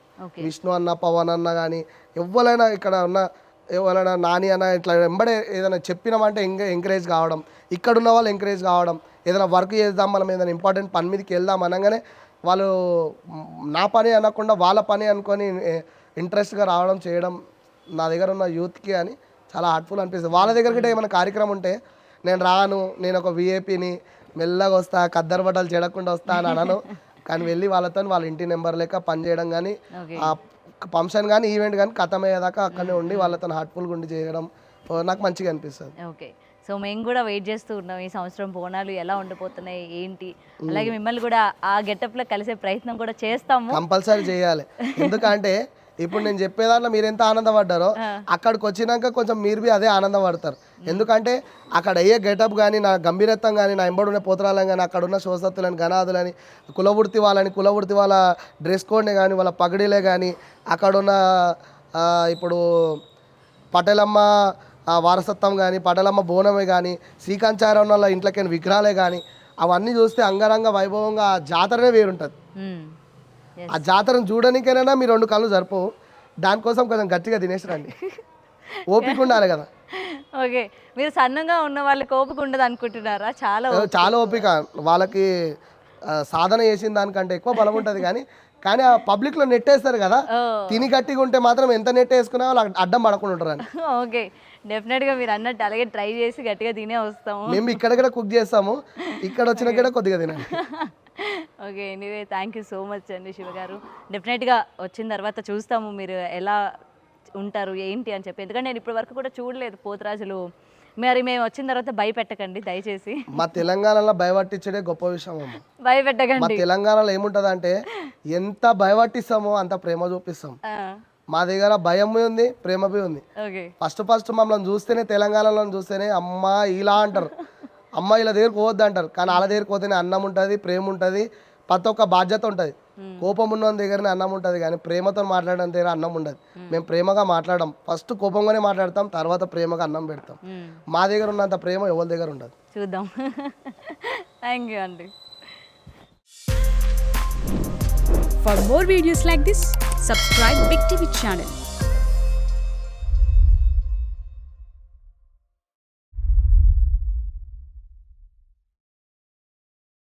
విష్ణు అన్న, పవన్ అన్న కానీ ఎవరైనా ఇక్కడ ఉన్న ఎవరైనా నాని అన్న ఇట్లా వెంబడే ఏదైనా చెప్పినామంటే ఎంకరేజ్ కావడం, ఇక్కడ ఉన్న వాళ్ళు ఎంకరేజ్ కావడం, ఏదైనా వర్క్ చేద్దాం మనం ఏదైనా ఇంపార్టెంట్ పని మీదకి వెళ్దాం అనగానే వాళ్ళు నా పని అనకుండా వాళ్ళ పని అనుకొని ఇంట్రెస్ట్గా రావడం చేయడం నా దగ్గర ఉన్న యూత్కి అని చాలా హార్ట్ఫుల్ అనిపిస్తుంది. వాళ్ళ దగ్గరికి ఏమైనా కార్యక్రమం ఉంటే నేను రాను, నేను ఒక విఐపిని మెల్లగా వస్తా, కద్దరు బట్టలు చెడకుండా వస్తా అని అనను. కానీ వెళ్ళి వాళ్ళతో వాళ్ళ ఇంటి నెంబర్ లెక్క పని చేయడం కానీ ఆ ఫంక్షన్ కానీ ఈవెంట్ కానీ కథమయ్యేదాకా అక్కడనే ఉండి వాళ్ళతో హార్ట్ఫుల్గా ఉండి చేయడం, నాకు మంచిగా అనిపిస్తుంది. ఓకే. సో మేము కూడా వెయిట్ చేస్తూ ఉన్నాం ఈ సంవత్సరం బోనాలు ఎలా ఉండిపోతున్నాయి ఏంటి, అలాగే మిమ్మల్ని కూడా ఆ గెటప్లో కలిసే ప్రయత్నం కూడా చేస్తాము. కంపల్సరీ చేయాలి. ఎందుకంటే ఇప్పుడు నేను చెప్పే దాంట్లో మీరు ఎంత ఆనందపడ్డారో అక్కడికి వచ్చినాక కొంచెం మీరు బి అదే ఆనందపడతారు. ఎందుకంటే అక్కడ అయ్యే గెటప్ కానీ, నా గంభీరత్వం కానీ, నా ఎంబడి ఉన్న పోతరాలని కానీ, అక్కడ ఉన్న శోసత్తులని, గనాదులని, కులవృత్తి వాళ్ళ డ్రెస్ కోడ్ని కానీ, వాళ్ళ పగడీలే కానీ, అక్కడున్న ఇప్పుడు పటేలమ్మ వారసత్వం కానీ, పటేలమ్మ బోనమే కానీ, శ్రీకాంచారం వాళ్ళ ఇంట్లోకి విగ్రహాలే కానీ, అవన్నీ చూస్తే అంగరంగ వైభవంగా ఆ జాతరనే వేరుంటుంది. ఆ జాతరను చూడడానికైనా మీ 2 కళ్ళు సరిపోవు. దానికోసం కొంచెం గట్టిగా తినేసి రండి. ఓపిక ఉండాలి కదా. ఓకే. మీరు సన్నగా ఉన్న వాళ్ళకి ఓపిక ఉండదు అనుకుంటున్నారా? చాలా ఓపిక వాళ్ళకి. సాధన చేసిన దానికంటే ఎక్కువ బలం ఉంటుంది. కానీ ఆ పబ్లిక్లో నెట్టేస్తారు కదా, తిని గట్టిగా ఉంటే మాత్రం ఎంత నెట్ వేసుకున్నా వాళ్ళు అడ్డం పడకుండా ఉంటారు అని. ఓకే, డెఫినెట్గా మీరు అన్నట్టు అలాగే ట్రై చేసి గట్టిగా తినే వస్తాము. మేము ఇక్కడ కూడా కుక్ చేస్తాము, ఇక్కడ వచ్చిన కూడా కొద్దిగా తినండి. Okay, anyway thank you so much అండి శివ గారు. డెఫినెట్గా వచ్చిన తర్వాత చూస్తాము మీరు ఎలా ఉంటారు ఏంటి అని చెప్పి, ఎందుకంటే నేను ఇప్పటి వరకు కూడా చూడలేదు పోతురాజులు. మరి మేము వచ్చిన తర్వాత భయపెట్టకండి దయచేసి. మా తెలంగాణలో భయపట్టించడే గొప్ప విషయం అమ్మ. భయపెట్టకండి. మా తెలంగాణలో ఏముంటుంది అంటే ఎంత భయపట్టిస్తామో అంత ప్రేమ చూపిస్తాం. మా దగ్గర భయం ఉంది, ప్రేమ ఉంది. ఫస్ట్ మమ్మల్ని చూస్తేనే, తెలంగాణలో చూస్తేనే అమ్మ ఇలా అంటారు, అమ్మ ఇలా దగ్గరకు పోవద్దు అంటారు. కానీ వాళ్ళ దగ్గరకు పోతేనే అన్నం ఉంటుంది, ప్రేమ ఉంటుంది, ప్రతి ఒక్క బాధ్యత ఉంటుంది. కోపం ఉన్న దగ్గరనే అన్నం ఉంటుంది, కానీ ప్రేమతో మాట్లాడడం దగ్గర అన్నం ఉండదు. మేము ప్రేమగా మాట్లాడడం, ఫస్ట్ కోపంగానే మాట్లాడతాం, తర్వాత ప్రేమగా అన్నం పెడతాం. మా దగ్గర ఉన్నంత ప్రేమ ఎవరి దగ్గర ఉండదు. చూద్దాం. థ్యాంక్ యూ అండి. For more videos like this, subscribe Big TV channel.